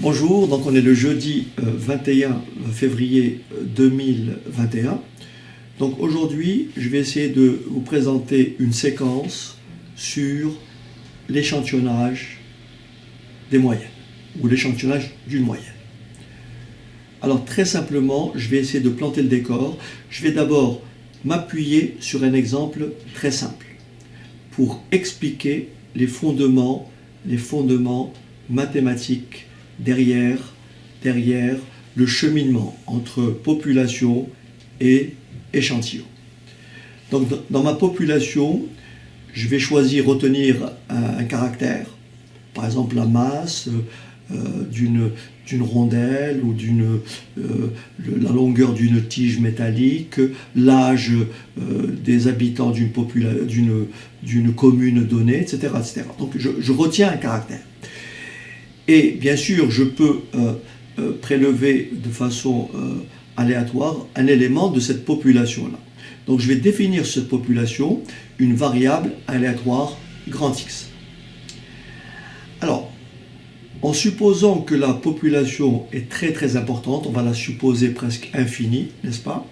Bonjour, donc on est le jeudi 21 février 2021. Donc aujourd'hui, je vais essayer de vous présenter une séquence sur l'échantillonnage des moyennes, ou l'échantillonnage d'une moyenne. Alors très simplement, je vais essayer de planter le décor. Je vais d'abord m'appuyer sur un exemple très simple pour expliquer les fondements mathématiques derrière le cheminement entre population et échantillon. Donc dans ma population, je vais retenir un caractère, par exemple la masse d'une rondelle ou la longueur d'une tige métallique, l'âge des habitants d'une commune donnée, etc., etc. Donc je retiens un caractère. Et bien sûr, je peux prélever de façon aléatoire un élément de cette population-là. Donc je vais définir cette population une variable aléatoire grand X. Alors, en supposant que la population est très très importante, on va la supposer presque infinie, n'est-ce pas?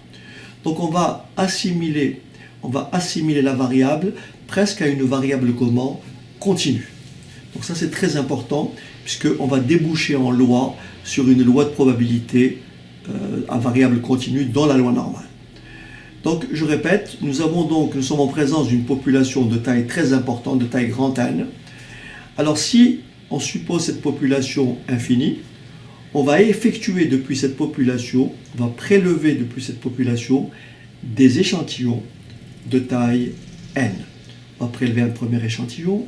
Donc on va assimiler la variable presque à une variable continue. Donc ça c'est très important puisqu'on va déboucher en loi sur une loi de probabilité à variable continue dans la loi normale. Donc je répète, nous sommes en présence d'une population de taille très importante, de taille grand N. Alors si on suppose cette population infinie, on va effectuer depuis cette population, on va prélever depuis cette population des échantillons de taille N. On va prélever un premier échantillon,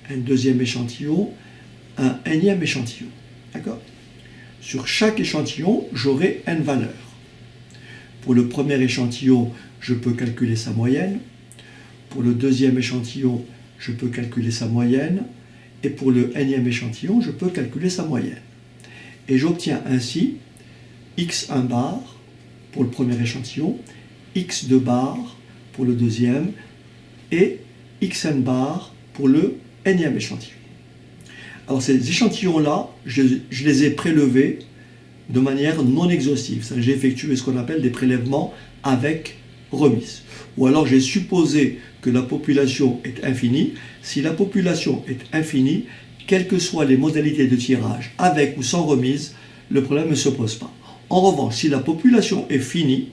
un deuxième échantillon, un énième échantillon. D'accord? Sur chaque échantillon, j'aurai n valeurs. Pour le premier échantillon, je peux calculer sa moyenne. Pour le deuxième échantillon, je peux calculer sa moyenne. Et pour le énième échantillon, je peux calculer sa moyenne. Et j'obtiens ainsi x1 bar pour le premier échantillon, x2 bar pour le deuxième et xn bar pour le énième échantillon. Alors ces échantillons-là, je les ai prélevés de manière non exhaustive. J'ai effectué ce qu'on appelle des prélèvements avec remise. Ou alors j'ai supposé que la population est infinie. Si la population est infinie, quelles que soient les modalités de tirage, avec ou sans remise, le problème ne se pose pas. En revanche, si la population est finie,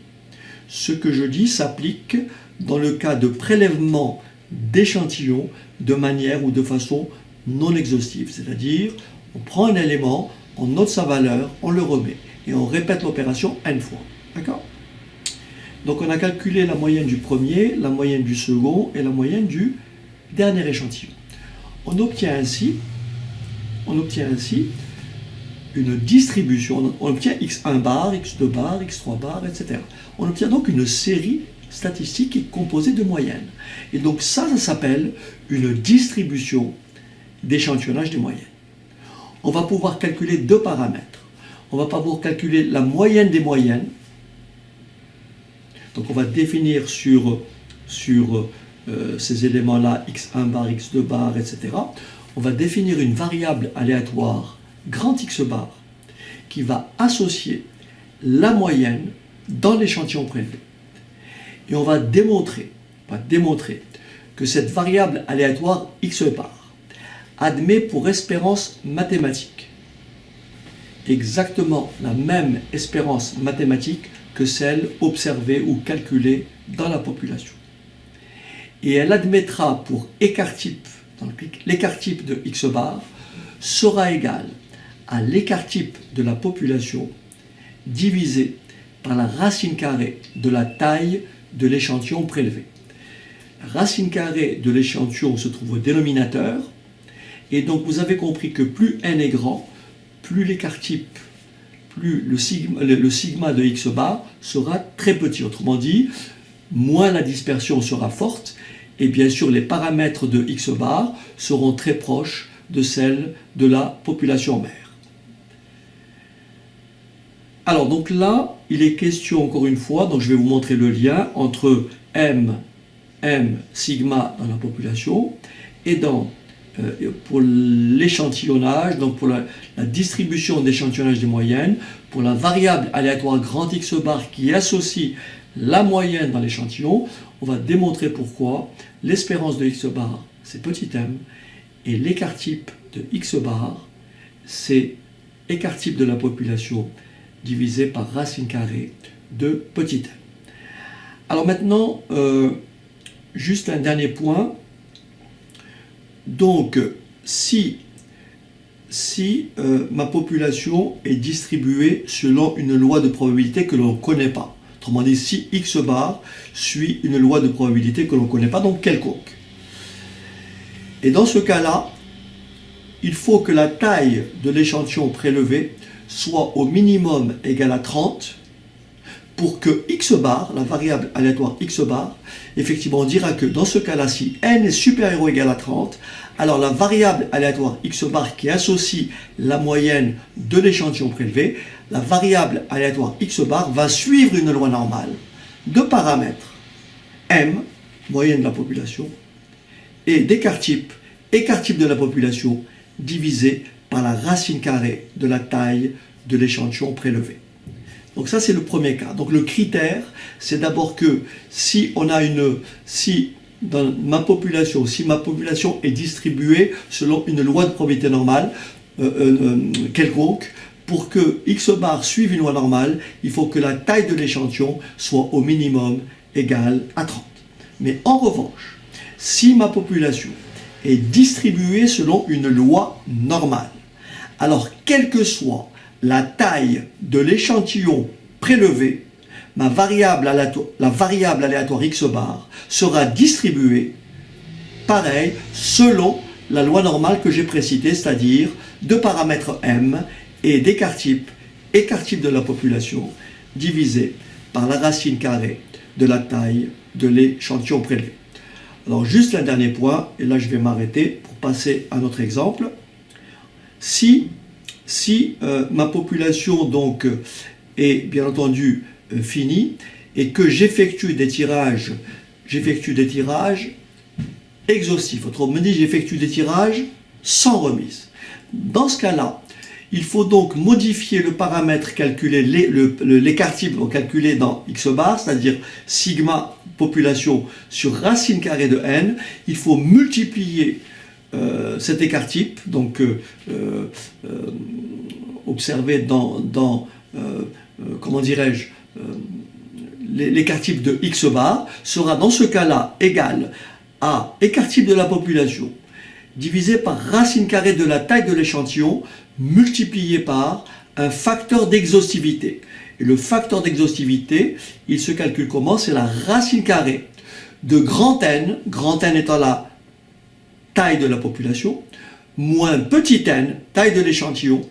ce que je dis s'applique dans le cas de prélèvement d'échantillons de manière ou de façon non exhaustive. C'est-à-dire, on prend un élément, on note sa valeur, on le remet. Et on répète l'opération n fois. D'accord? Donc on a calculé la moyenne du premier, la moyenne du second et la moyenne du dernier échantillon. On obtient ainsi une distribution, on obtient x1 bar, x2 bar, x3 bar, etc. On obtient donc une série statistique qui est composée de moyennes. Et donc ça s'appelle une distribution d'échantillonnage des moyennes. On va pouvoir calculer deux paramètres. On va pouvoir calculer la moyenne des moyennes. Donc on va définir sur ces éléments-là, x1 bar, x2 bar, etc. On va définir une variable aléatoire, grand X bar, qui va associer la moyenne dans l'échantillon prélevé. Et on va démontrer que cette variable aléatoire x bar admet pour espérance mathématique exactement la même espérance mathématique que celle observée ou calculée dans la population. Et elle admettra pour écart-type, l'écart-type de x bar sera égal à l'écart-type de la population divisé par la racine carrée de la taille de l'échantillon prélevé. La racine carrée de l'échantillon se trouve au dénominateur, et donc vous avez compris que plus n est grand, plus l'écart-type, plus le sigma de x bar sera très petit. Autrement dit, moins la dispersion sera forte, et bien sûr les paramètres de x bar seront très proches de celles de la population mère. Alors donc là, il est question encore une fois, donc je vais vous montrer le lien entre m sigma dans la population et dans pour l'échantillonnage, donc pour la distribution d'échantillonnage des moyennes, pour la variable aléatoire grand X bar qui associe la moyenne dans l'échantillon, on va démontrer pourquoi l'espérance de X bar, c'est petit m, et l'écart type de X bar, c'est écart type de la population divisé par racine carrée de petit m. Alors maintenant, juste un dernier point. Donc, si ma population est distribuée selon une loi de probabilité que l'on ne connaît pas, autrement dit, si X bar suit une loi de probabilité que l'on ne connaît pas, donc quelconque. Et dans ce cas-là, il faut que la taille de l'échantillon prélevé soit au minimum égale à 30 pour que X bar, la variable aléatoire X bar, effectivement on dira que dans ce cas-là, si n est supérieur ou égal à 30, alors la variable aléatoire X bar qui associe la moyenne de l'échantillon prélevé, la variable aléatoire X bar va suivre une loi normale de paramètres m, moyenne de la population, et d'écart type de la population divisé par la racine carrée de la taille de l'échantillon prélevé. Donc ça c'est le premier cas. Donc le critère, c'est d'abord que si dans ma population, si ma population est distribuée selon une loi de probabilité normale quelconque, pour que X bar suive une loi normale, il faut que la taille de l'échantillon soit au minimum égale à 30. Mais en revanche, si ma population est distribuée selon une loi normale, alors quelle que soit la taille de l'échantillon prélevé, la variable aléatoire X bar sera distribuée pareil selon la loi normale que j'ai précitée, c'est-à-dire de paramètres m et d'écart type de la population divisé par la racine carrée de la taille de l'échantillon prélevé. Alors juste un dernier point, et là je vais m'arrêter pour passer à notre exemple. Si ma population donc est bien entendu finie et que j'effectue des tirages exhaustifs, autrement dit j'effectue des tirages sans remise. Dans ce cas-là, il faut donc modifier le paramètre calculé, l'écart type calculé dans X bar, c'est-à-dire sigma population sur racine carrée de n. Il faut multiplier cet écart type, donc observé comment dirais-je, l'écart type de X bar sera dans ce cas-là égal à écart type de la population divisé par racine carrée de la taille de l'échantillon multiplié par un facteur d'exhaustivité. Et le facteur d'exhaustivité, il se calcule comment? C'est la racine carrée de grand N étant la taille de la population, moins petit n, taille de l'échantillon,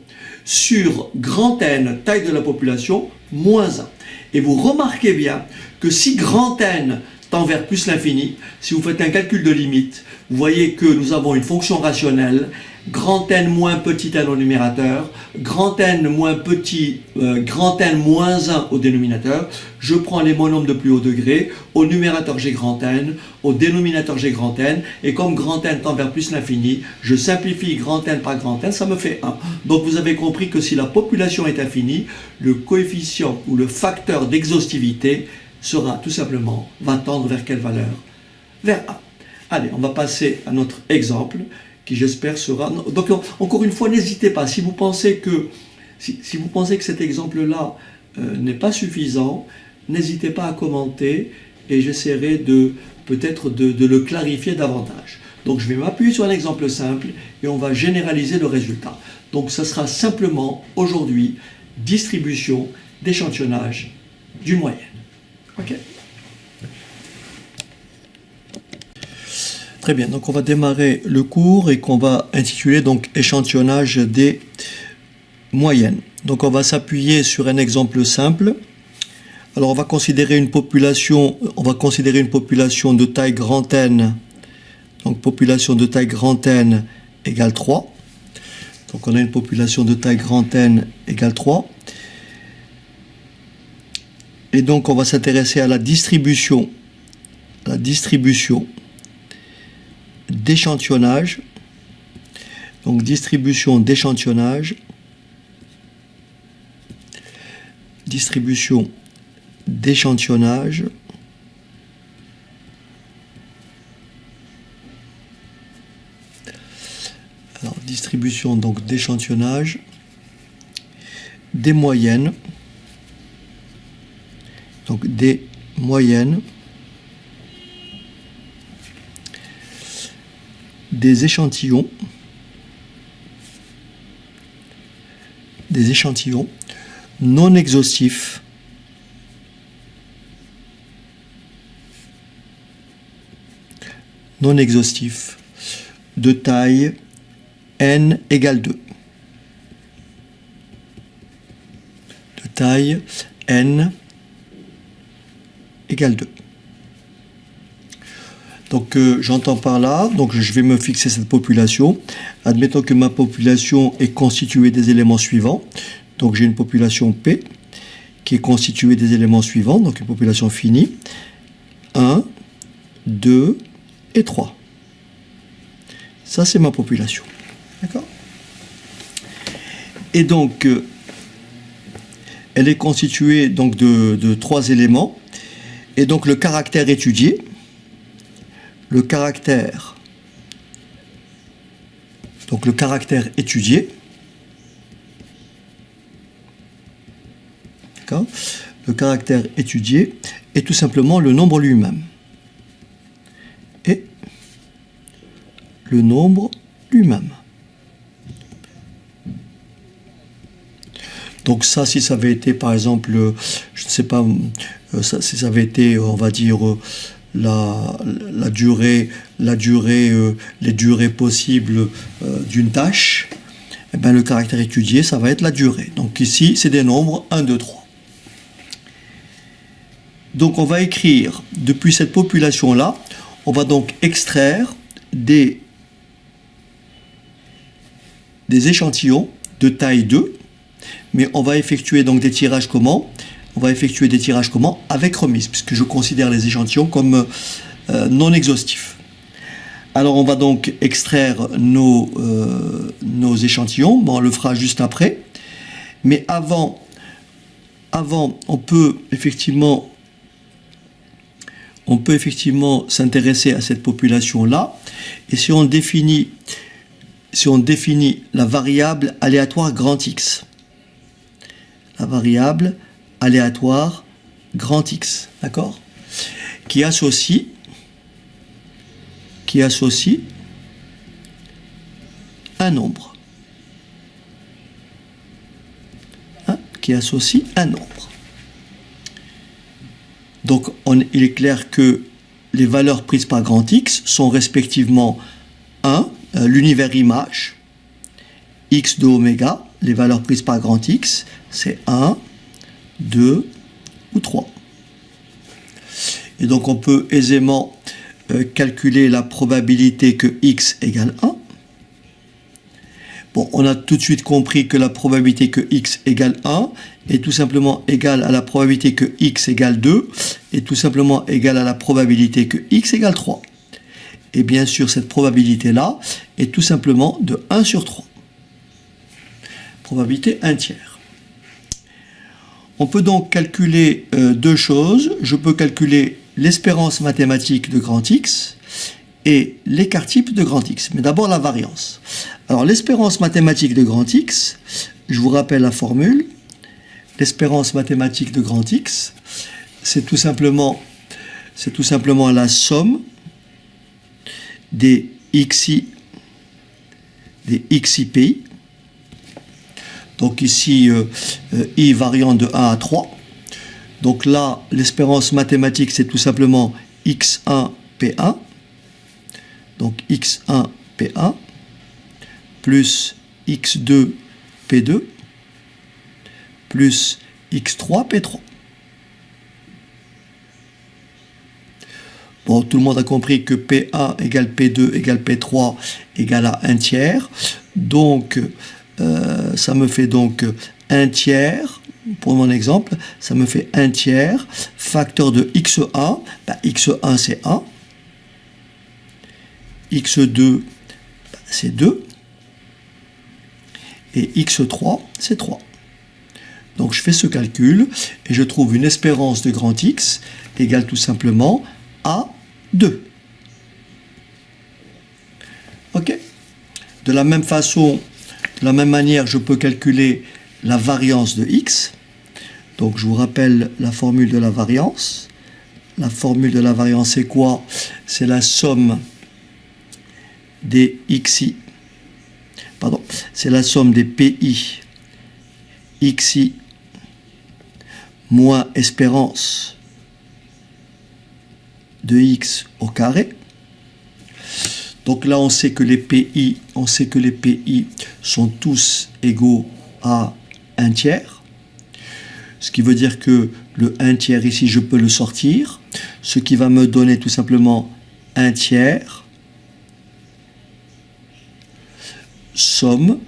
sur grand N, taille de la population, moins 1. Et vous remarquez bien que si grand N tend vers plus l'infini, si vous faites un calcul de limite, vous voyez que nous avons une fonction rationnelle, grand N moins petit n au numérateur, grand N moins N moins 1 au dénominateur. Je prends les monomes de plus haut degré, au numérateur j'ai grand N, au dénominateur j'ai grand N, et comme grand N tend vers plus l'infini, je simplifie grand N par grand N, ça me fait 1. Donc vous avez compris que si la population est infinie, le coefficient ou le facteur d'exhaustivité sera tout simplement, va tendre vers quelle valeur? Vers 1. Allez, on va passer à notre exemple, qui j'espère sera... Donc encore une fois, n'hésitez pas, si vous pensez que cet exemple-là n'est pas suffisant, n'hésitez pas à commenter et j'essaierai peut-être de le clarifier davantage. Donc je vais m'appuyer sur un exemple simple et on va généraliser le résultat. Donc ça sera simplement aujourd'hui distribution d'échantillonnage d'une moyenne. Ok. Très bien, donc on va démarrer le cours et qu'on va intituler donc échantillonnage des moyennes. Donc on va s'appuyer sur un exemple simple. Alors on va considérer une population de taille grand N. Donc population de taille grand N égale 3. Donc on a une population de taille grand N égale 3. Et donc on va s'intéresser à la distribution d'échantillonnage Donc distribution d'échantillonnage. Distribution d'échantillonnage. Alors, distribution donc d'échantillonnage des moyennes. Donc des moyennes des échantillons non exhaustifs de taille n égale 2. De taille n égale 2. Donc j'entends par là, donc je vais me fixer cette population. Admettons que ma population est constituée des éléments suivants. Donc j'ai une population P qui est constituée des éléments suivants, donc une population finie. 1, 2 et 3. Ça c'est ma population. D'accord ? Et donc elle est constituée donc de 3 éléments. Et donc le caractère étudié, d'accord ? Le caractère étudié est tout simplement le nombre lui-même. Et le nombre lui-même. Donc ça, si ça avait été, par exemple, je ne sais pas, si ça avait été, on va dire, les durées possibles d'une tâche, eh bien, le caractère étudié, ça va être la durée. Donc ici, c'est des nombres 1, 2, 3. Donc on va écrire, depuis cette population-là, on va donc extraire des échantillons de taille 2, mais on va effectuer donc des tirages comment ? On va effectuer des tirages comment ? Avec remise, puisque je considère les échantillons comme non exhaustifs. Alors on va donc extraire nos échantillons, bon, on le fera juste après, mais avant on peut effectivement s'intéresser à cette population-là, et si on définit la variable aléatoire grand X, d'accord, qui associe un nombre. Donc il est clair que les valeurs prises par grand X sont respectivement 1, l'univers image, x de oméga, les valeurs prises par grand X, c'est 1, 2 ou 3. Et donc on peut aisément calculer la probabilité que x égale 1. Bon, on a tout de suite compris que la probabilité que x égale 1 est tout simplement égale à la probabilité que x égale 2 et tout simplement égale à la probabilité que x égale 3. Et bien sûr, cette probabilité-là est tout simplement de 1 sur 3. Probabilité 1 tiers. On peut donc calculer deux choses. Je peux calculer l'espérance mathématique de grand X et l'écart type de grand X. Mais d'abord la variance. Alors l'espérance mathématique de grand X, je vous rappelle la formule. L'espérance mathématique de grand X, c'est tout simplement la somme des XIPI. Donc ici, I variant de 1 à 3. Donc là, l'espérance mathématique, c'est tout simplement X1 P1. Donc X1 P1 plus X2 P2 plus X3 P3. Bon, tout le monde a compris que P1 égale P2 égale P3 égale à 1 tiers. Donc, ça me fait donc 1 tiers, pour mon exemple, ça me fait 1 tiers, facteur de x1, x1 c'est 1, x2 c'est 2, et x3, c'est 3. Donc je fais ce calcul et je trouve une espérance de grand X égale tout simplement à 2. Ok? De la même façon, de la même manière, je peux calculer la variance de X. Donc je vous rappelle la formule de la variance. La formule de la variance, c'est quoi? C'est la somme des XI. Pardon, c'est la somme des PI XI moins espérance de X au carré. Donc là, on sait que les PI sont tous égaux à 1 tiers. Ce qui veut dire que le 1 tiers ici, je peux le sortir. Ce qui va me donner tout simplement 1 tiers somme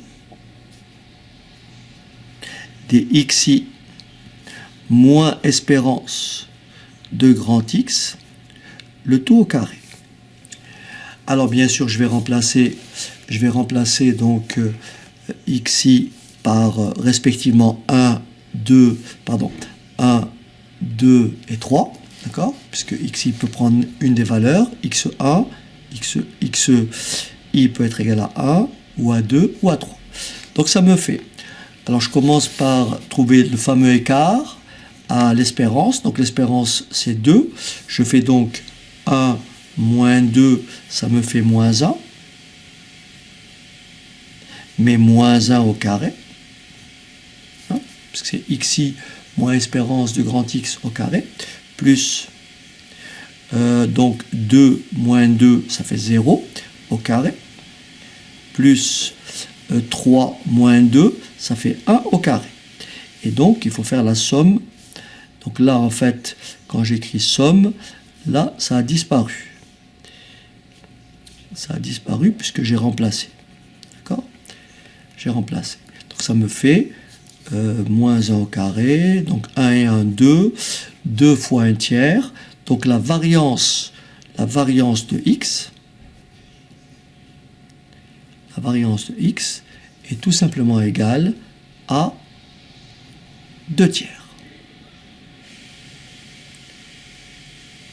des XI moins espérance de grand X, le tout au carré. Alors bien sûr, je vais remplacer donc XI par respectivement 1, 2 et 3, d'accord? Puisque XI peut prendre une des valeurs, X1, XI peut être égal à 1, ou à 2, ou à 3. Donc ça me fait, alors je commence par trouver le fameux écart à l'espérance, donc l'espérance c'est 2, je fais donc 1 moins 2, ça me fait moins 1, mais moins 1 au carré, hein, parce que c'est xi moins espérance de grand X au carré, plus donc 2 moins 2, ça fait 0 au carré, plus 3 moins 2, ça fait 1 au carré. Et donc, il faut faire la somme. Donc là, en fait, quand j'écris somme, là, ça a disparu. Ça a disparu puisque j'ai remplacé. D'accord? J'ai remplacé. Donc ça me fait moins 1 au carré. Donc 1 et 1, 2. 2 fois 1 tiers. Donc la variance de x, est tout simplement égale à 2 tiers.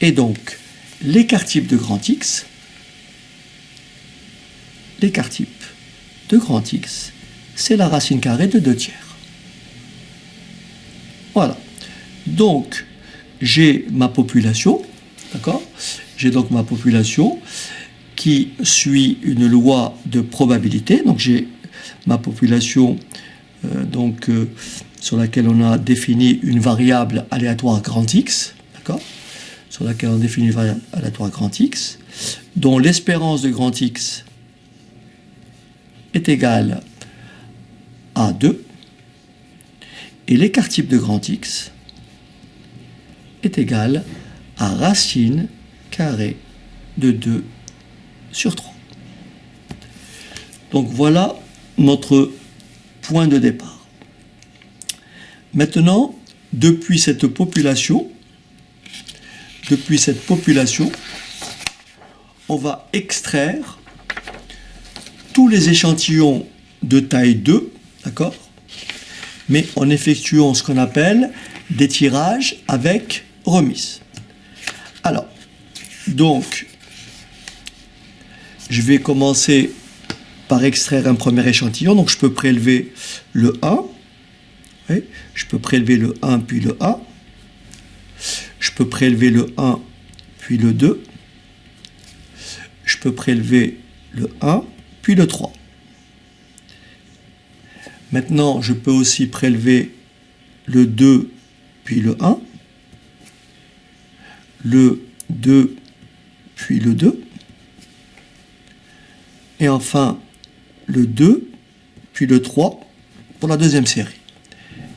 Et donc, l'écart type de grand X, c'est la racine carrée de 2 tiers. Voilà. Donc, j'ai ma population, d'accord? J'ai donc ma population qui suit une loi de probabilité. Donc, j'ai ma population sur laquelle on a défini une variable aléatoire grand X, d'accord? Sur laquelle on définit une variable aléatoire grand X, dont l'espérance de grand X est égale à 2, et l'écart type de grand X est égal à racine carrée de 2 sur 3. Donc voilà notre point de départ. Maintenant, depuis cette population, on va extraire tous les échantillons de taille 2, d'accord? Mais en effectuant ce qu'on appelle des tirages avec remise. Alors, donc, je vais commencer par extraire un premier échantillon. Donc, je peux prélever le 1. Oui, je peux prélever le 1 puis le 1. Je peux prélever le 1 puis le 2. Je peux prélever le 1 puis le 3. Maintenant, je peux aussi prélever le 2 puis le 1. Le 2 puis le 2. Et enfin, le 2 puis le 3 pour la deuxième série.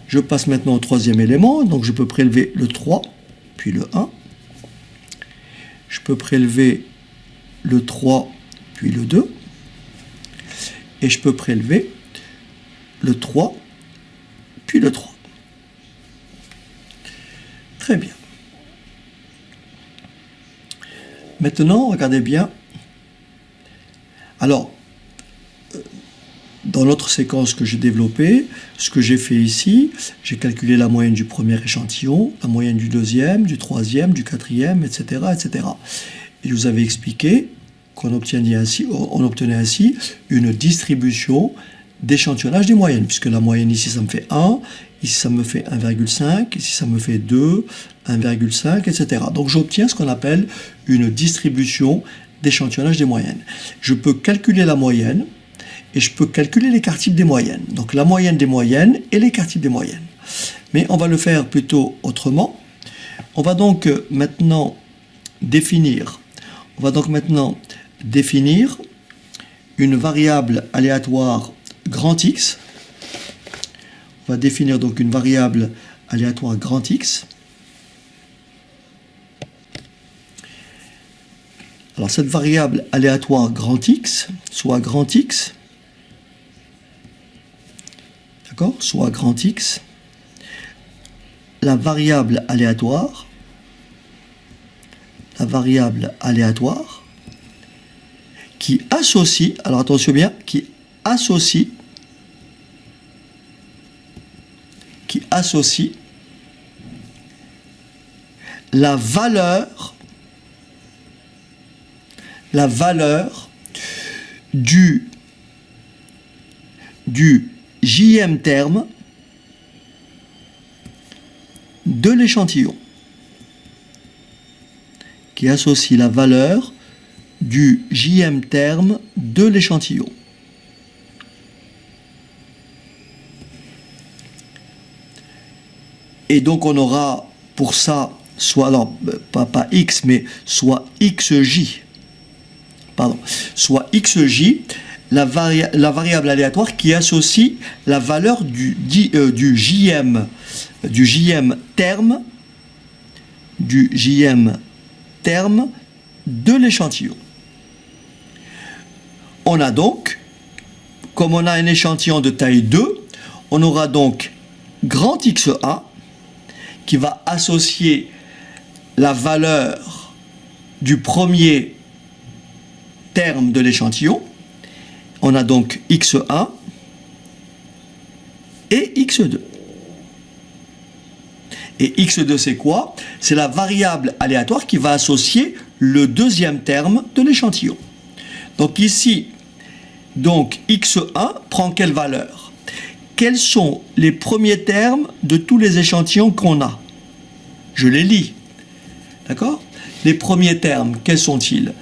Je passe maintenant au troisième élément, donc je peux prélever le 3 puis le 1. Je peux prélever le 3 puis le 2. Et je peux prélever le 3 puis le 3. Très bien. Maintenant, regardez bien. Alors, dans l'autre séquence que j'ai développée, ce que j'ai fait ici, j'ai calculé la moyenne du premier échantillon, la moyenne du deuxième, du troisième, du quatrième, etc., etc. Et je vous avais expliqué qu'on obtenait ainsi une distribution d'échantillonnage des moyennes, puisque la moyenne ici, ça me fait 1, ici, ça me fait 1,5, ici, ça me fait 2, 1,5, etc. Donc, j'obtiens ce qu'on appelle une distribution d'échantillonnage des moyennes. Je peux calculer la moyenne et je peux calculer l'écart type des moyennes. Donc, la moyenne des moyennes et l'écart type des moyennes. Mais on va le faire plutôt autrement. On va donc maintenant définir une variable aléatoire grand X. On va définir donc une variable aléatoire grand X. Alors cette variable aléatoire grand X, soit grand X, d'accord, soit grand X, la variable aléatoire, qui associe, alors attention bien, qui associe la valeur du JM terme de l'échantillon, qui associe la valeur du JM terme de l'échantillon. Et donc on aura pour ça soit, alors pas x, mais soit xj, soit xj, la variable aléatoire qui associe la valeur du JM terme de l'échantillon. On a donc, comme on a un échantillon de taille 2, on aura donc grand X1 qui va associer la valeur du premier terme de l'échantillon. On a donc X1 et X2. Et X2, c'est quoi? C'est la variable aléatoire qui va associer le deuxième terme de l'échantillon. Donc ici, X1 prend quelle valeur? Quels sont les premiers termes de tous les échantillons qu'on a? Je les lis. D'accord? Les premiers termes, quels sont-ils?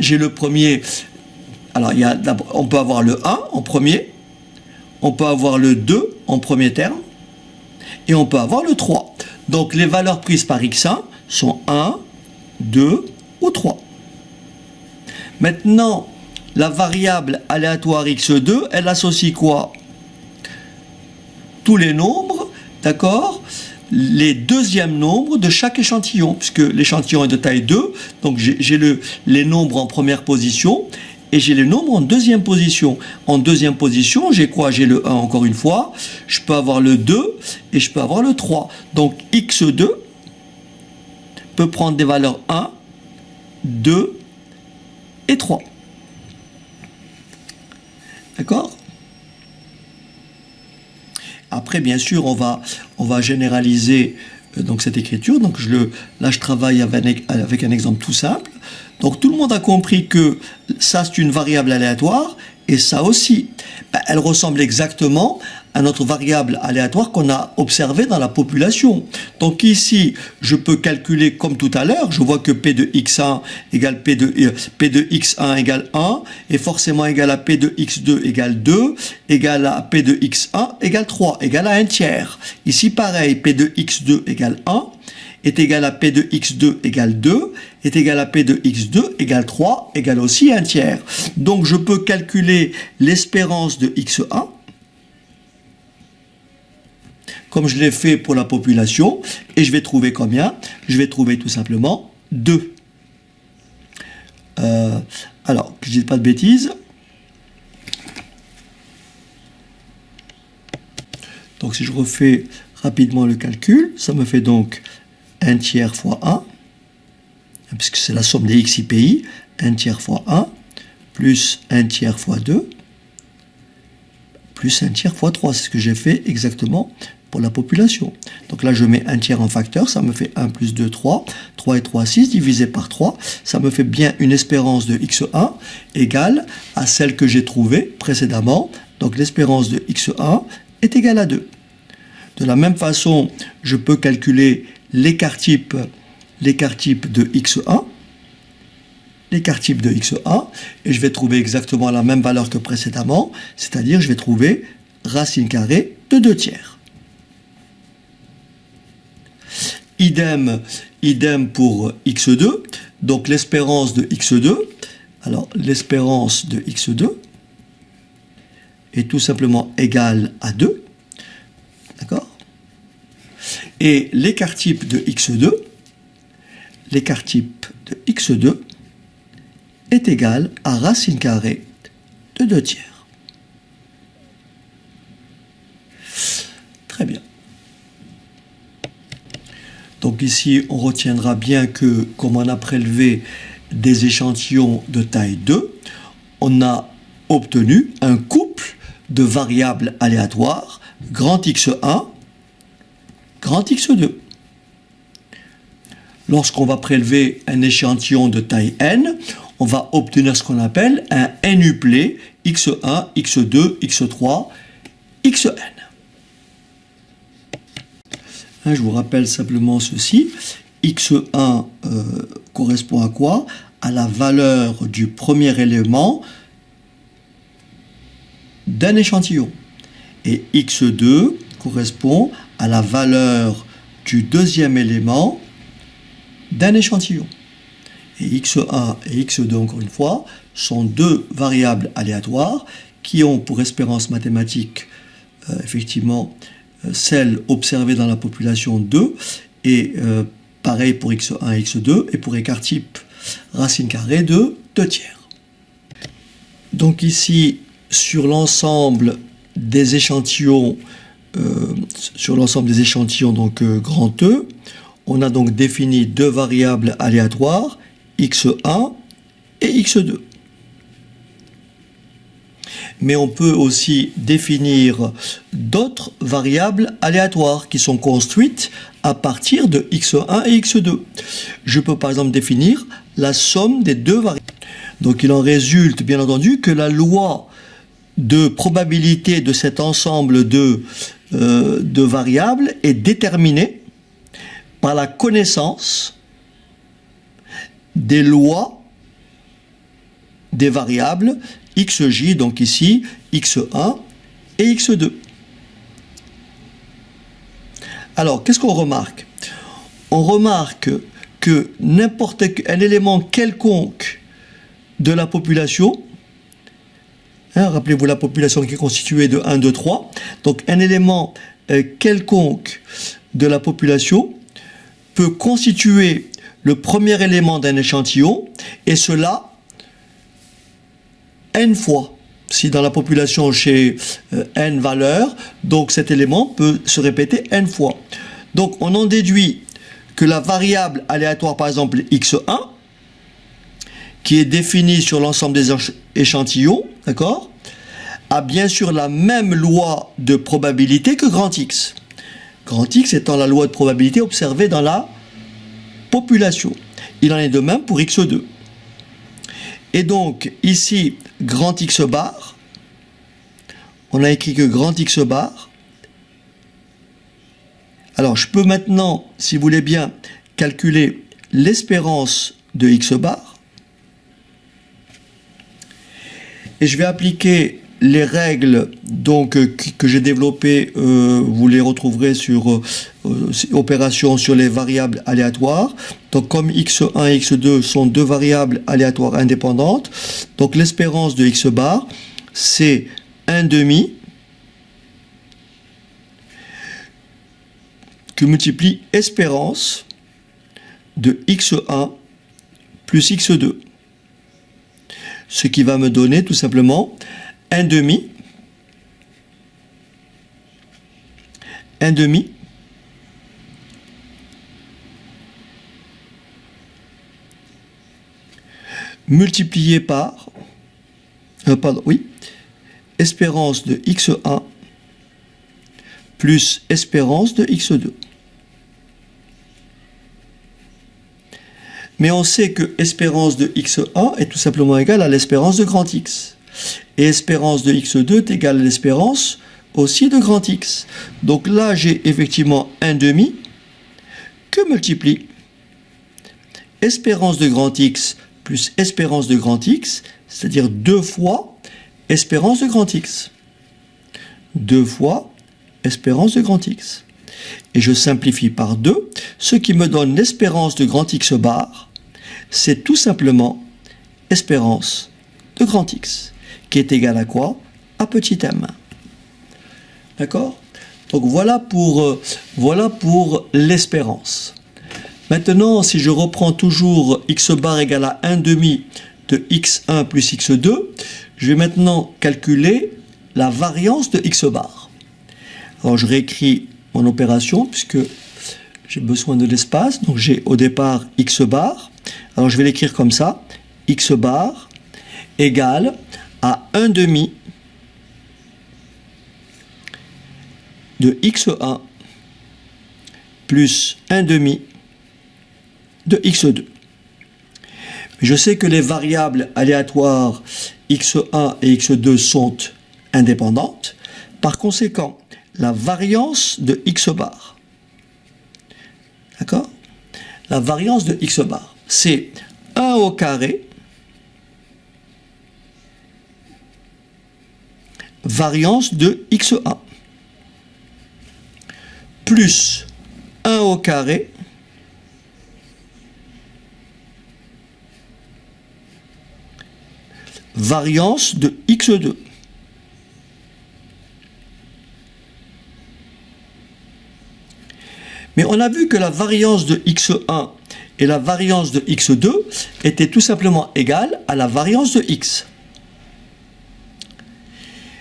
J'ai le premier. Alors, on peut avoir le 1 en premier, on peut avoir le 2 en premier terme, et on peut avoir le 3. Donc, les valeurs prises par X1 sont 1, 2 ou 3. Maintenant, la variable aléatoire X2, elle associe quoi? Tous les nombres, d'accord? Les deuxièmes nombres de chaque échantillon, puisque l'échantillon est de taille 2, donc j'ai les nombres en première position, et j'ai les nombres en deuxième position. En deuxième position, j'ai quoi? J'ai le 1 encore une fois, je peux avoir le 2, et je peux avoir le 3. Donc X2 peut prendre des valeurs 1, 2 et 3. D'accord? Après, bien sûr, on va généraliser donc cette écriture. Donc là, je travaille avec un exemple tout simple. Donc tout le monde a compris que ça, c'est une variable aléatoire, et ça aussi. Elle ressemble exactement à notre variable aléatoire qu'on a observée dans la population. Donc ici, je peux calculer comme tout à l'heure. Je vois que P de X1 égale P de X1 égale 1, et forcément égal à P de X2 égale 2, égal à P de X1 égale 3, égal à 1 tiers. Ici, pareil, P de X2 égale 1, est égal à P de X2 égale 2, est égal à P de X2 égale 3, égale aussi 1 tiers. Donc je peux calculer l'espérance de X1, comme je l'ai fait pour la population, et je vais trouver combien? Je vais trouver tout simplement 2. Alors, que je ne dise pas de bêtises. Donc si je refais rapidement le calcul, ça me fait donc 1 tiers fois 1, puisque c'est la somme des XIPI, 1 tiers fois 1, plus 1 tiers fois 2, plus 1 tiers fois 3. C'est ce que j'ai fait exactement pour la population. Donc là, je mets 1 tiers en facteur, ça me fait 1 plus 2, 3. 3 et 3, 6, divisé par 3. Ça me fait bien une espérance de x1 égale à celle que j'ai trouvée précédemment. Donc l'espérance de x1 est égale à 2. De la même façon, je peux calculer l'écart type de x1. L'écart type de x1, et je vais trouver exactement la même valeur que précédemment, c'est-à-dire je vais trouver racine carrée de 2 tiers. Idem pour x2, donc l'espérance de x2, alors l'espérance de x2 est tout simplement égale à 2, d'accord? Et l'écart type de x2, est égal à racine carrée de 2 tiers. Très bien. Donc ici, on retiendra bien que, comme on a prélevé des échantillons de taille 2, on a obtenu un couple de variables aléatoires, grand X1, grand X2. Lorsqu'on va prélever un échantillon de taille n, on va obtenir ce qu'on appelle un n-uplet x1, x2, x3, xn. Je vous rappelle simplement ceci. x1 correspond à quoi? À la valeur du premier élément d'un échantillon. Et x2 correspond à la valeur du deuxième élément d'un échantillon. Et x1 et x2, encore une fois, sont deux variables aléatoires qui ont pour espérance mathématique, effectivement, celle observée dans la population 2, et pareil pour x1 et x2, et pour écart type racine carrée de 2 tiers. Donc ici, sur l'ensemble des échantillons, donc grand E, on a donc défini deux variables aléatoires, x1 et x2. Mais on peut aussi définir d'autres variables aléatoires qui sont construites à partir de x1 et x2. Je peux par exemple définir la somme des deux variables. Donc il en résulte bien entendu que la loi de probabilité de cet ensemble de variables est déterminée par la connaissance des lois des variables xj, donc ici x1 et x2. Alors, qu'est-ce qu'on remarque? On remarque que n'importe quel élément quelconque de la population, rappelez-vous la population qui est constituée de 1, 2, 3, donc un élément quelconque de la population peut constituer le premier élément d'un échantillon, et cela n fois. Si dans la population j'ai n valeurs, donc cet élément peut se répéter n fois. Donc on en déduit que la variable aléatoire, par exemple x1, qui est définie sur l'ensemble des échantillons, d'accord, a bien sûr la même loi de probabilité que grand X. Grand X étant la loi de probabilité observée dans la population. Il en est de même pour x2. Et donc, ici, grand X bar, on a écrit que grand X bar. Alors, je peux maintenant, si vous voulez bien, calculer l'espérance de X bar. Et je vais appliquer les règles donc, que j'ai développées, vous les retrouverez sur opération sur les variables aléatoires. Donc comme x1 et x2 sont deux variables aléatoires indépendantes, donc l'espérance de x bar, c'est 1/2 que multiplie espérance de x1 plus x2. Ce qui va me donner tout simplement 1/2 multiplié par espérance de x1 plus espérance de x2. Mais on sait que espérance de x1 est tout simplement égale à l'espérance de grand X. Et espérance de x2 est égale à l'espérance aussi de grand X. Donc là, j'ai effectivement un demi que multiplie espérance de grand X plus espérance de grand X, c'est-à-dire 2 fois espérance de grand X. 2 fois espérance de grand X. Et je simplifie par 2, ce qui me donne l'espérance de grand X bar, c'est tout simplement espérance de grand X, qui est égale à quoi? À petit m. D'accord? Donc voilà pour l'espérance. Maintenant, si je reprends toujours x bar égale à 1 demi de x1 plus x2, je vais maintenant calculer la variance de x bar. Alors je réécris mon opération puisque j'ai besoin de l'espace. Donc j'ai au départ x bar. Alors je vais l'écrire comme ça. X bar égale à 1 demi de x1 plus 1 demi de x2. Je sais que les variables aléatoires x1 et x2 sont indépendantes. Par conséquent, la variance de x bar, d'accord? La variance de x bar, c'est 1 au carré variance de x1 plus 1 au carré variance de x2. Mais on a vu que la variance de x1 et la variance de x2 étaient tout simplement égales à la variance de x.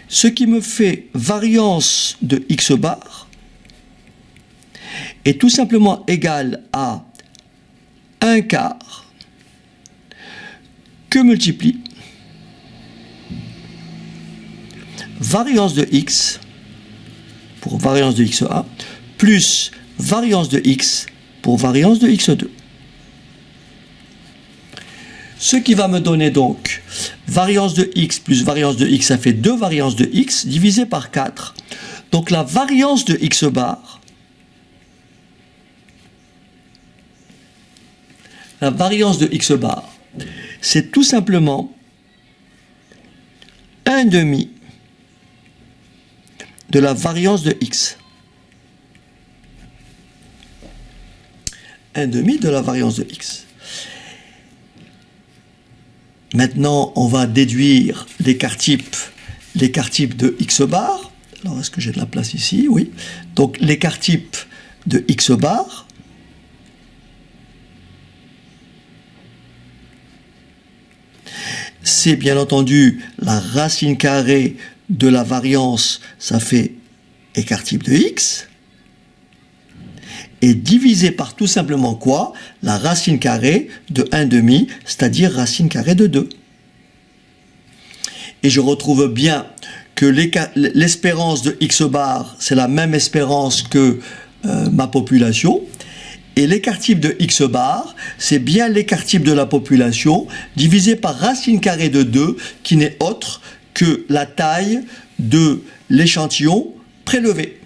Ce qui me fait variance de x bar est tout simplement égal à 1 quart que multiplie variance de x pour variance de x1 plus variance de x pour variance de x2. Ce qui va me donner donc variance de x plus variance de x, ça fait 2 variances de x divisé par 4. Donc la variance de x bar, c'est tout simplement 1 demi de la variance de x. 1 demi de la variance de x. Maintenant, on va déduire l'écart type de x bar. Alors, est-ce que j'ai de la place ici? Oui. Donc, l'écart type de x bar, c'est bien entendu la racine carrée de la variance, ça fait écart type de x, et divisé par tout simplement quoi? La racine carrée de 1 demi, c'est-à-dire racine carrée de 2. Et je retrouve bien que l'espérance de x bar, c'est la même espérance que ma population. Et l'écart type de x bar, c'est bien l'écart type de la population divisé par racine carrée de 2, qui n'est autre que la taille de l'échantillon prélevé.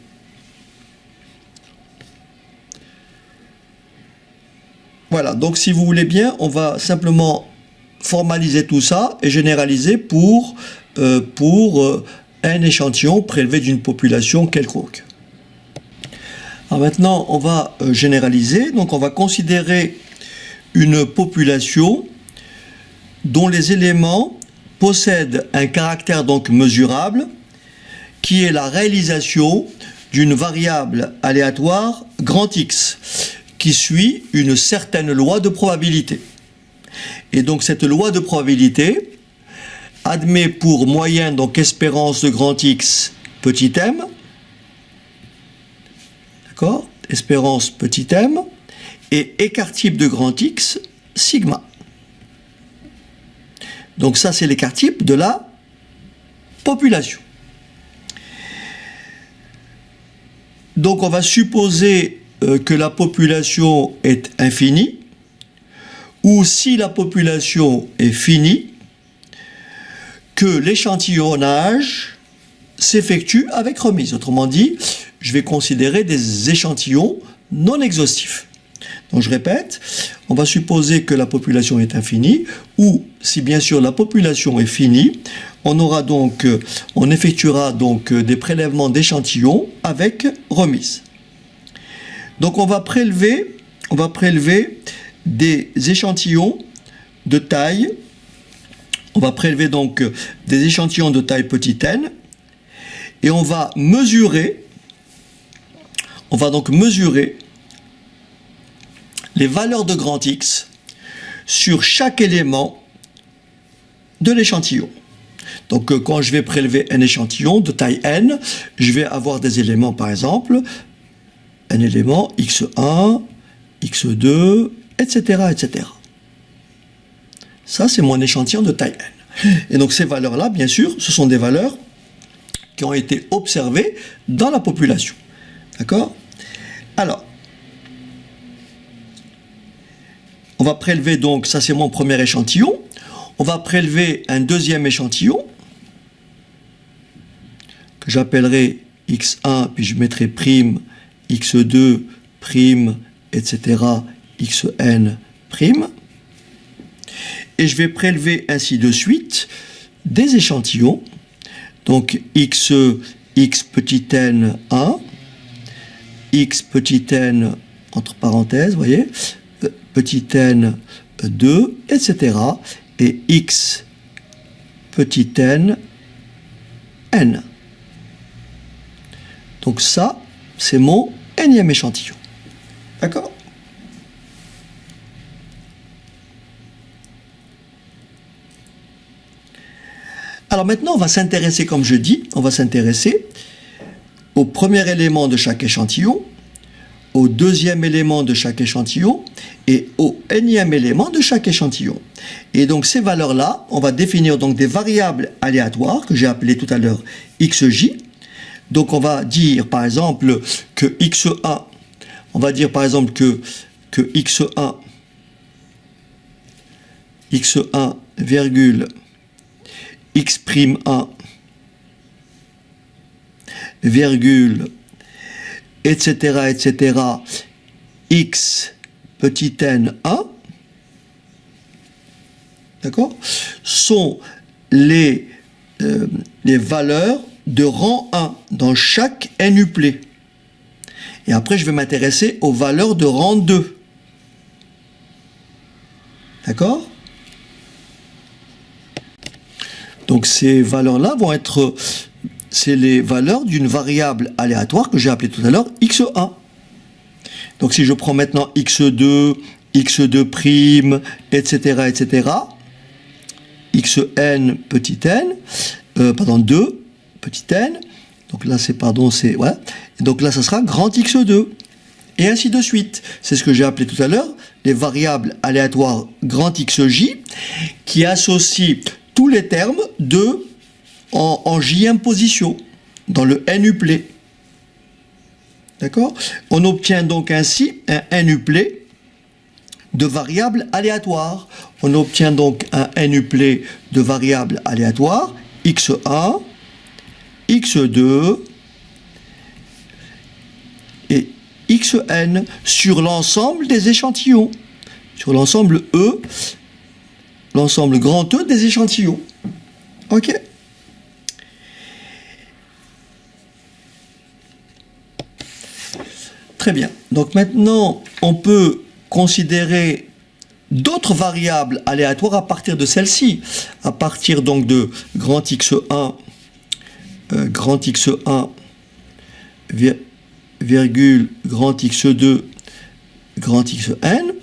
Voilà, donc si vous voulez bien, on va simplement formaliser tout ça et généraliser pour un échantillon prélevé d'une population quelconque. Alors maintenant, on va généraliser, donc on va considérer une population dont les éléments possèdent un caractère donc mesurable, qui est la réalisation d'une variable aléatoire grand X, qui suit une certaine loi de probabilité. Et donc cette loi de probabilité admet pour moyenne donc espérance de grand X petit m, d'accord, espérance petit m, et écart type de grand X sigma. Donc ça c'est l'écart type de la population. Donc on va supposer que la population est infinie, ou si la population est finie, que l'échantillonnage s'effectue avec remise. Autrement dit, je vais considérer des échantillons non exhaustifs. Donc je répète, on va supposer que la population est infinie, ou si bien sûr la population est finie, on effectuera donc des prélèvements d'échantillons avec remise. Donc on va prélever des échantillons de taille, on va prélever donc des échantillons de taille petit n, et on va donc mesurer les valeurs de grand X sur chaque élément de l'échantillon. Donc quand je vais prélever un échantillon de taille n, je vais avoir des éléments, par exemple, un élément x1, x2, etc., etc. Ça, c'est mon échantillon de taille n. Et donc ces valeurs-là, bien sûr, ce sont des valeurs qui ont été observées dans la population. D'accord? Alors, on va prélever donc, ça c'est mon premier échantillon, on va prélever un deuxième échantillon, que j'appellerai x1, puis je mettrai prime, x2, prime, etc., xn, prime. Et je vais prélever ainsi de suite des échantillons, donc x petit n 1, x petit n, entre parenthèses, vous voyez, petit n 2, etc. et x petit n n. Donc ça, c'est mon nème échantillon. D'accord? Alors maintenant, on va s'intéresser, comme je dis, on va s'intéresser au premier élément de chaque échantillon, au deuxième élément de chaque échantillon et au nème élément de chaque échantillon. Et donc ces valeurs-là, on va définir donc des variables aléatoires que j'ai appelées tout à l'heure xj. Donc on va dire par exemple que x1, on va dire par exemple que x1 virgule x'1 virgule etc., etc., x petit n 1, d'accord, sont les valeurs de rang 1 dans chaque nuplet. Et après, je vais m'intéresser aux valeurs de rang 2. D'accord? Donc ces valeurs-là vont être, c'est les valeurs d'une variable aléatoire que j'ai appelée tout à l'heure x1. Donc si je prends maintenant x2, x2', etc., etc., xn petit n, 2 petit n, donc là c'est, ouais, et donc là ça sera grand x2, et ainsi de suite. C'est ce que j'ai appelé tout à l'heure les variables aléatoires grand xj, qui associent tous les termes en jème position, dans le nuplet. D'accord? On obtient donc ainsi un nuplet de variables aléatoires. On obtient donc un nuplet de variables aléatoires x1, x2 et xn sur l'ensemble des échantillons, sur l'ensemble E, l'ensemble grand E des échantillons. Ok? Très bien. Donc maintenant, on peut considérer d'autres variables aléatoires à partir de celle-ci, à partir donc de grand x1, virgule grand x2, grand xn.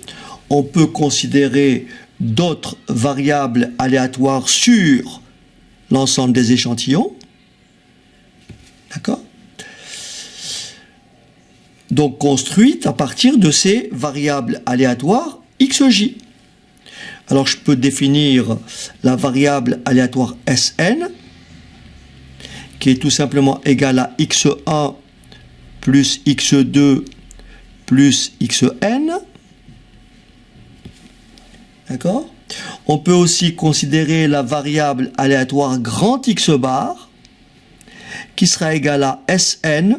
On peut considérer d'autres variables aléatoires sur l'ensemble des échantillons. D'accord? Donc construites à partir de ces variables aléatoires xj. Alors je peux définir la variable aléatoire Sn, qui est tout simplement égale à x1 plus x2 plus xn. D'accord? On peut aussi considérer la variable aléatoire grand X bar qui sera égale à Sn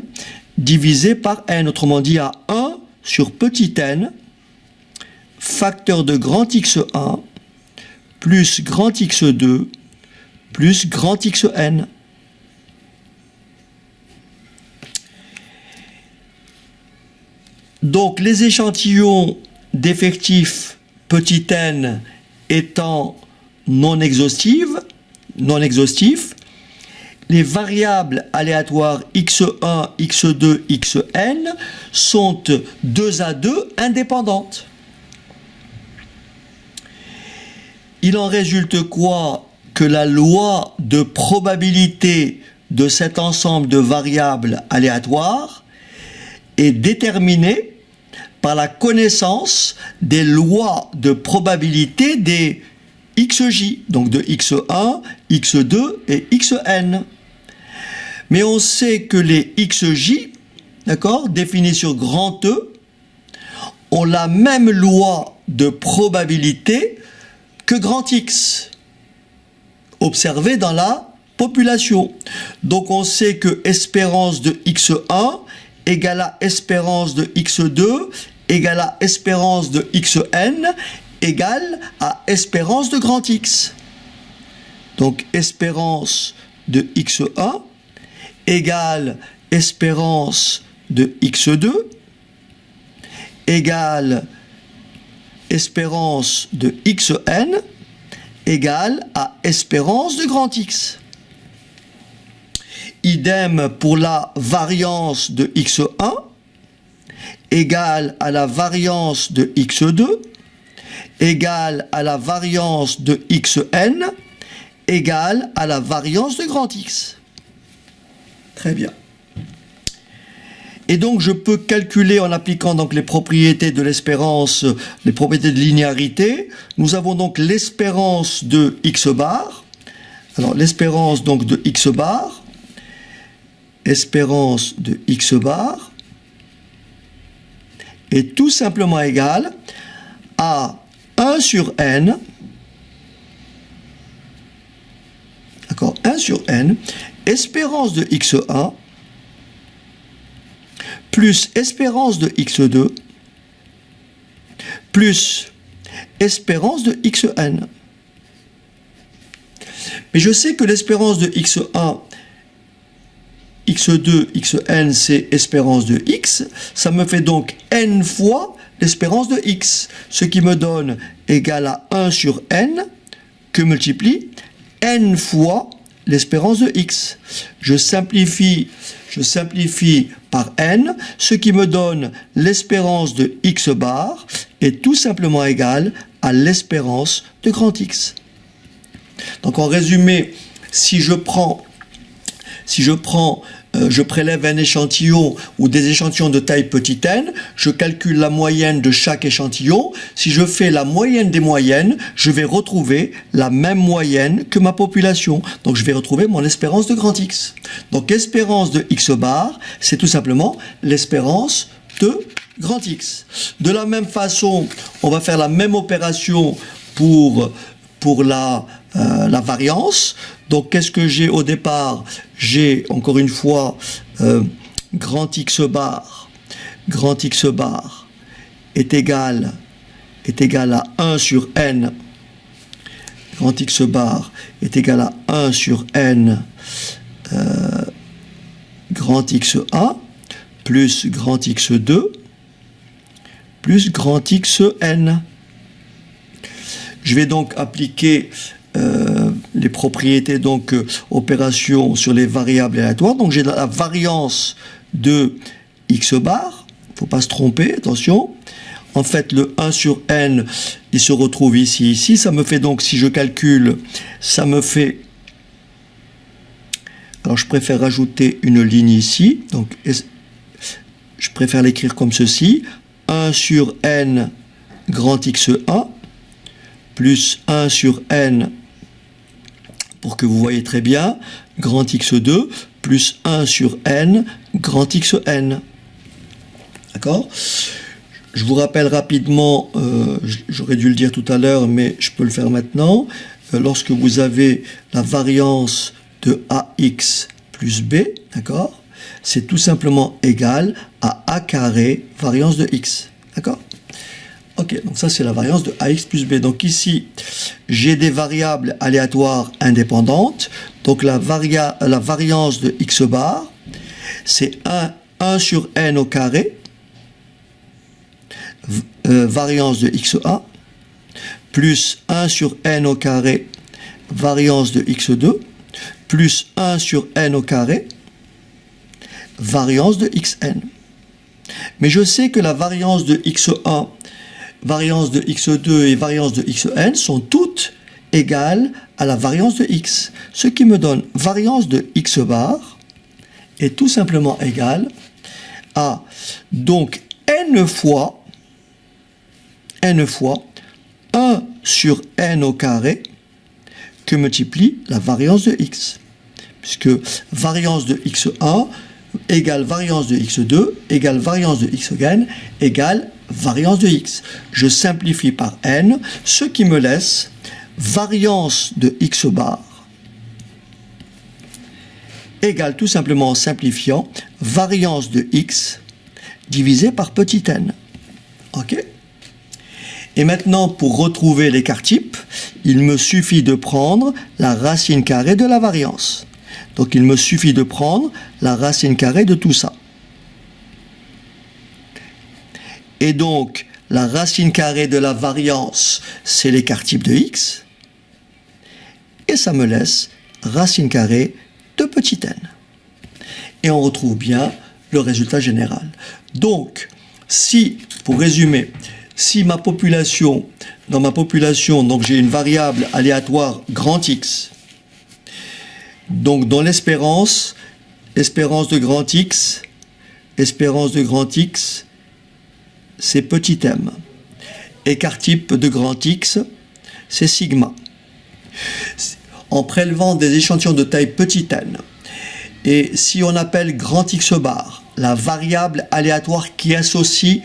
divisé par n, autrement dit à 1 sur petit n, facteur de grand X1 plus grand X2 plus grand Xn. Donc les échantillons d'effectifs petit n étant non exhaustifs, les variables aléatoires x1, x2, xn sont 2 à 2 indépendantes. Il en résulte quoi? Que la loi de probabilité de cet ensemble de variables aléatoires est déterminée par la connaissance des lois de probabilité des xj, donc de x1, x2 et xn. Mais on sait que les xj, d'accord, définis sur grand E, ont la même loi de probabilité que grand X, observée dans la population. Donc on sait que espérance de x1 égale à espérance de x2 égale à espérance de xn égale à espérance de grand X. Donc espérance de x1 égale espérance de x2 égale espérance de xn égale à espérance de grand X. Idem pour la variance de x1 égale à la variance de x2 égale à la variance de xn égale à la variance de grand X. Très bien. Et donc je peux calculer en appliquant donc les propriétés de l'espérance, les propriétés de linéarité. Nous avons donc l'espérance de x bar. Alors l'espérance donc de x bar, espérance de x bar est tout simplement égale à 1 sur n, d'accord, 1 sur n, espérance de x1 plus espérance de x2 plus espérance de xn. Mais je sais que l'espérance de x1, x2, xn, c'est espérance de x. Ça me fait donc n fois l'espérance de x, ce qui me donne égal à 1 sur n que multiplie n fois l'espérance de x. Je simplifie par n, ce qui me donne l'espérance de x bar est tout simplement égale à l'espérance de grand X. Donc en résumé, je prélève un échantillon ou des échantillons de taille petit n, je calcule la moyenne de chaque échantillon. Si je fais la moyenne des moyennes, je vais retrouver la même moyenne que ma population. Donc je vais retrouver mon espérance de grand X. Donc espérance de x bar, c'est tout simplement l'espérance de grand X. De la même façon, on va faire la même opération pour la variance. Donc qu'est-ce que j'ai au départ? J'ai encore une fois grand X bar est égal à 1 sur n. Grand X bar est égal à 1 sur n grand X1 plus grand X2 plus grand Xn. Je vais donc appliquer les propriétés donc opération sur les variables aléatoires. Donc j'ai la variance de x bar, il ne faut pas se tromper, attention. En fait, le 1 sur n, il se retrouve ici. Ça me fait donc, si je calcule, ça me fait... Alors je préfère rajouter une ligne ici. Donc je préfère l'écrire comme ceci. 1 sur n grand X1 plus 1 sur n, pour que vous voyez très bien, grand X2 plus 1 sur n grand Xn. D'accord? Je vous rappelle rapidement, j'aurais dû le dire tout à l'heure, mais je peux le faire maintenant. Lorsque vous avez la variance de AX plus B, d'accord? C'est tout simplement égal à A carré variance de X. D'accord? Ok, donc ça c'est la variance de AX plus B. Donc ici, j'ai des variables aléatoires indépendantes. Donc la variance de X bar, c'est 1 sur N au carré, variance de XA, plus 1 sur N au carré, variance de X2, plus 1 sur N au carré, variance de Xn. Mais je sais que la variance de X1, variance de X2 et variance de Xn sont toutes égales à la variance de X. Ce qui me donne variance de X bar est tout simplement égale à donc n fois 1 sur n au carré que multiplie la variance de X. Puisque variance de X1 égale variance de X2 égale variance de Xn égale variance de X. Je simplifie par n, ce qui me laisse variance de X bar égale tout simplement en simplifiant variance de X divisé par petit n. Ok? Et maintenant, pour retrouver l'écart type, il me suffit de prendre la racine carrée de la variance. Donc il me suffit de prendre la racine carrée de tout ça. Et donc, la racine carrée de la variance, c'est l'écart type de X. Et ça me laisse racine carrée de petit n. Et on retrouve bien le résultat général. Donc, si, pour résumer, si ma population, dans ma population, donc j'ai une variable aléatoire grand X, donc dans l'espérance de grand X, c'est petit m. Écart type de grand X, c'est sigma. En prélevant des échantillons de taille petit n, et si on appelle grand X bar la variable aléatoire qui associe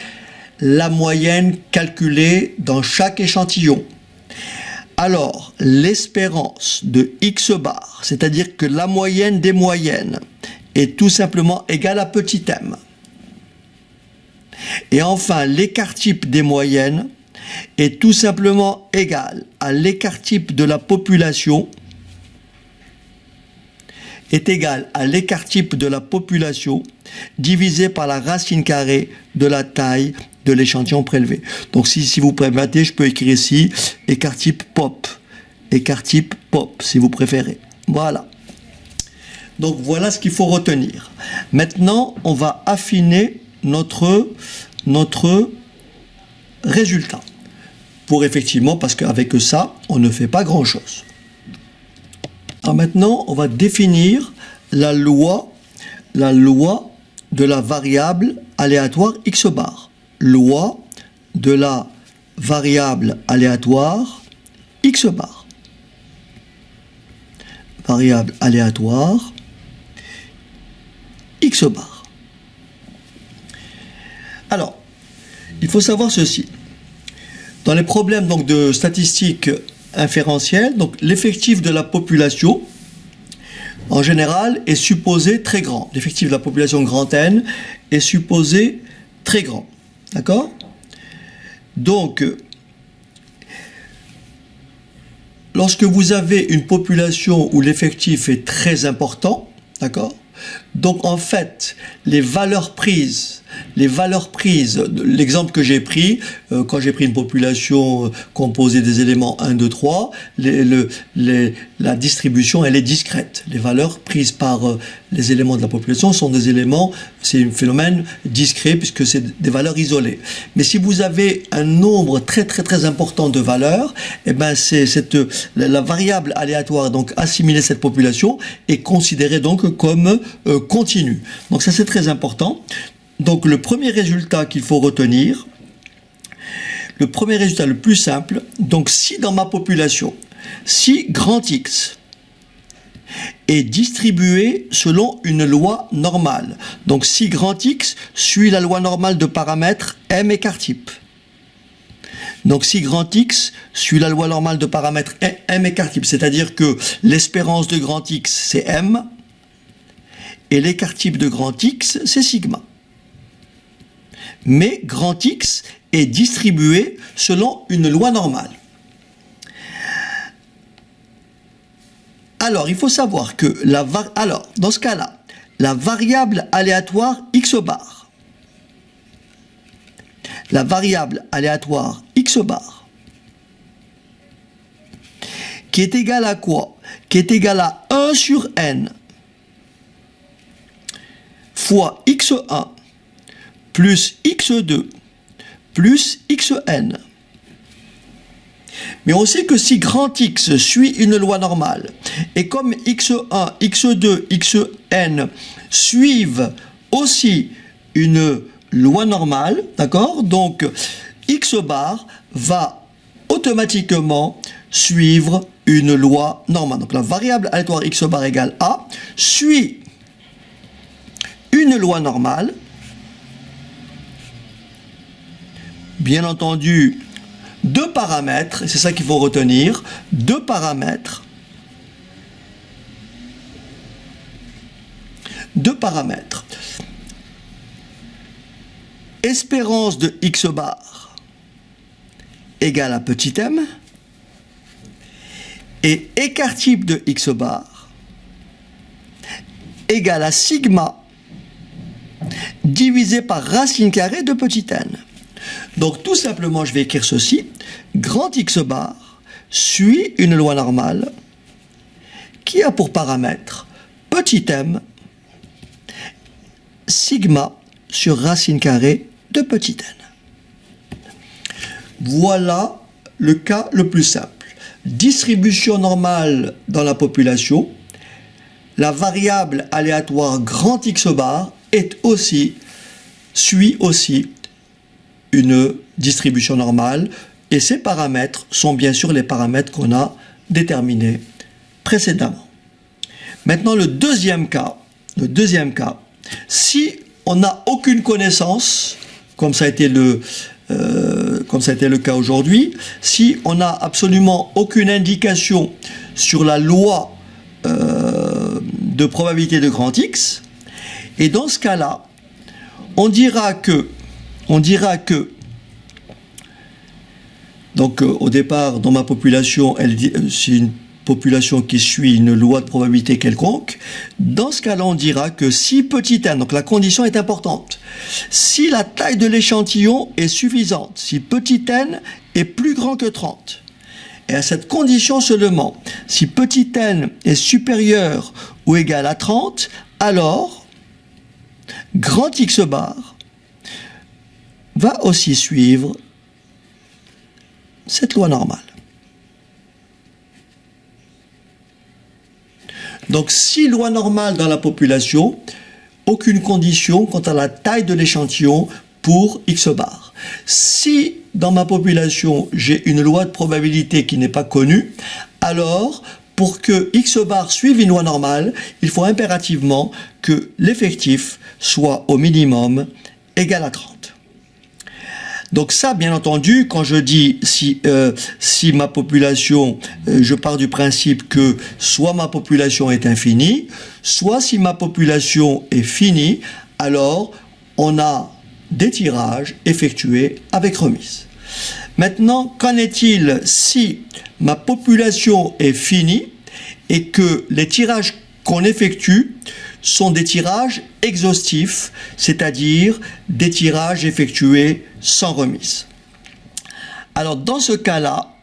la moyenne calculée dans chaque échantillon, alors l'espérance de X bar, c'est-à-dire que la moyenne des moyennes, est tout simplement égale à petit m. Et enfin, l'écart type des moyennes est tout simplement égal à l'écart type de la population divisé par la racine carrée de la taille de l'échantillon prélevé. Donc si vous permettez, je peux écrire ici écart type pop, si vous préférez. Voilà. Donc voilà ce qu'il faut retenir. Maintenant, on va affiner notre résultat. Parce qu'avec ça, on ne fait pas grand-chose. Alors maintenant, on va définir la loi de la variable aléatoire X bar. Loi de la variable aléatoire X bar. Variable aléatoire X bar. Alors, il faut savoir ceci. Dans les problèmes donc, de statistiques inférentielles, donc l'effectif de la population, en général, est supposé très grand. L'effectif de la population grand N est supposé très grand. D'accord? Donc, lorsque vous avez une population où l'effectif est très important, d'accord? Donc en fait, les valeurs prises, l'exemple que j'ai pris, quand j'ai pris une population composée des éléments 1, 2, 3, la distribution, elle est discrète. Les valeurs prises par les éléments de la population sont des éléments, c'est un phénomène discret puisque c'est des valeurs isolées. Mais si vous avez un nombre très très très important de valeurs, eh ben la variable aléatoire donc assimilée à cette population est considérée donc comme continue. Donc ça c'est très important. Donc le premier résultat qu'il faut retenir, le premier résultat le plus simple, donc si dans ma population, si grand X est distribué selon une loi normale. Donc si grand X suit la loi normale de paramètres M écart type. Donc si grand X suit la loi normale de paramètres M écart type, c'est-à-dire que l'espérance de grand X c'est M et l'écart type de grand X c'est sigma. Mais grand X est distribué selon une loi normale. Alors, il faut savoir que dans ce cas-là, la variable aléatoire x bar, qui est égale à quoi? Qui est égale à 1 sur n fois x1 plus x2 plus xn. Mais on sait que si grand X suit une loi normale, et comme x1, x2, xn suivent aussi une loi normale, d'accord? Donc x bar va automatiquement suivre une loi normale. Donc la variable aléatoire x bar égale a suit une loi normale. Bien entendu, deux paramètres, c'est ça qu'il faut retenir, deux paramètres. Espérance de x bar égale à petit m et écart type de x bar égale à sigma divisé par racine carrée de petit n. Donc tout simplement, je vais écrire ceci. Grand X bar suit une loi normale qui a pour paramètre petit m sigma sur racine carrée de petit n. Voilà le cas le plus simple. Distribution normale dans la population. La variable aléatoire grand X bar suit aussi une distribution normale et ces paramètres sont bien sûr les paramètres qu'on a déterminés précédemment. Maintenant le deuxième cas, si on n'a aucune connaissance, comme ça a été le cas aujourd'hui, si on n'a absolument aucune indication sur la loi de probabilité de grand X, et dans ce cas-là, on dira que donc au départ dans ma population, c'est une population qui suit une loi de probabilité quelconque. Dans ce cas-là, on dira que si petit n, donc la condition est importante, si la taille de l'échantillon est suffisante, si petit n est plus grand que 30, et à cette condition seulement, si petit n est supérieur ou égal à 30, alors grand X bar va aussi suivre cette loi normale. Donc, si loi normale dans la population, aucune condition quant à la taille de l'échantillon pour X bar. Si dans ma population, j'ai une loi de probabilité qui n'est pas connue, alors pour que X bar suive une loi normale, il faut impérativement que l'effectif soit au minimum égal à 30. Donc ça, bien entendu, quand je dis si ma population, je pars du principe que soit ma population est infinie, soit si ma population est finie, alors on a des tirages effectués avec remise. Maintenant, qu'en est-il si ma population est finie et que les tirages qu'on effectue sont des tirages exhaustifs, c'est-à-dire des tirages effectués sans remise. Alors dans ce cas-là,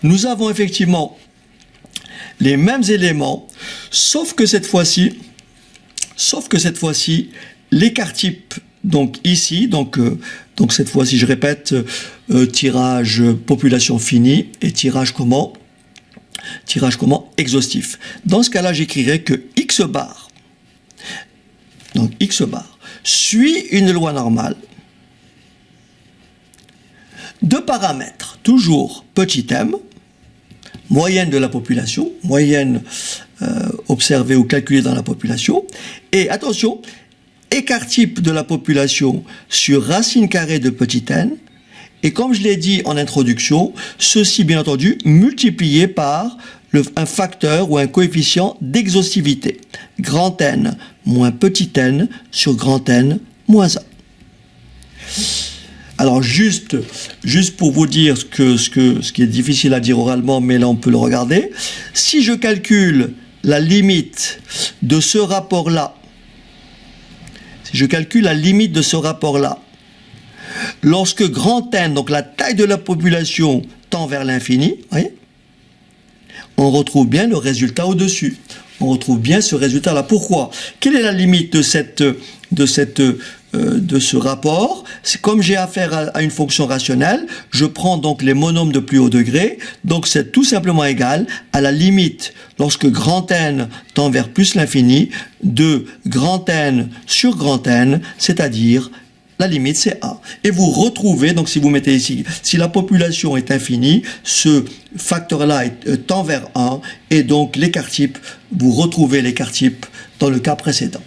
nous avons effectivement les mêmes éléments, sauf que cette fois-ci, l'écart type, donc ici, donc cette fois-ci, je répète, tirage population finie et tirage comment exhaustif. Dans ce cas-là, j'écrirai que X bar, donc X bar, suit une loi normale de paramètres, toujours petit m, moyenne de la population, moyenne observés ou calculés dans la population. Et attention, écart type de la population sur racine carrée de petit n. Et comme je l'ai dit en introduction, ceci bien entendu multiplié par un facteur ou un coefficient d'exhaustivité. Grand N moins petit n sur grand N moins 1. Alors juste pour vous dire ce qui est difficile à dire oralement, mais là on peut le regarder. Si je calcule la limite de ce rapport-là, lorsque grand N, donc la taille de la population, tend vers l'infini, on retrouve bien le résultat au-dessus. On retrouve bien ce résultat-là. Pourquoi? Quelle est la limite de ce rapport? C'est comme j'ai affaire à une fonction rationnelle, je prends donc les monomes de plus haut degré, donc c'est tout simplement égal à la limite, lorsque grand N tend vers plus l'infini, de grand N sur grand N, c'est-à-dire la limite c'est 1. Et vous retrouvez, donc si vous mettez ici, si la population est infinie, ce facteur-là tend vers 1, et donc l'écart type, vous retrouvez l'écart type dans le cas précédent.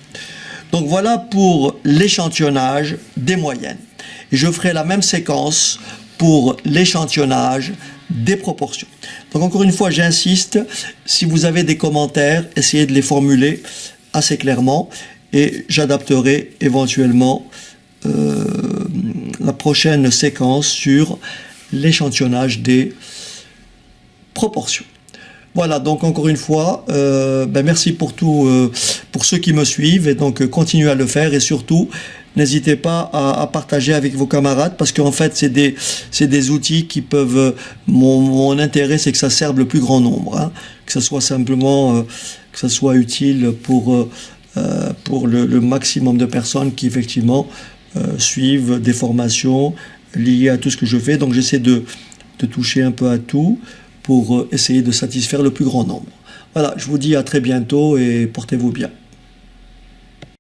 Donc voilà pour l'échantillonnage des moyennes. Et je ferai la même séquence pour l'échantillonnage des proportions. Donc encore une fois, j'insiste, si vous avez des commentaires, essayez de les formuler assez clairement, et j'adapterai éventuellement la prochaine séquence sur l'échantillonnage des proportions. Voilà, donc encore une fois, merci pour ceux qui me suivent, et donc continuez à le faire, et surtout, n'hésitez pas à partager avec vos camarades, parce qu'en fait, c'est des outils qui peuvent... Mon intérêt, c'est que ça serve le plus grand nombre, que ça soit simplement, que ça soit utile pour le maximum de personnes qui, effectivement, suivent des formations liées à tout ce que je fais. Donc j'essaie de toucher un peu à tout pour essayer de satisfaire le plus grand nombre. Voilà, je vous dis à très bientôt et portez-vous bien.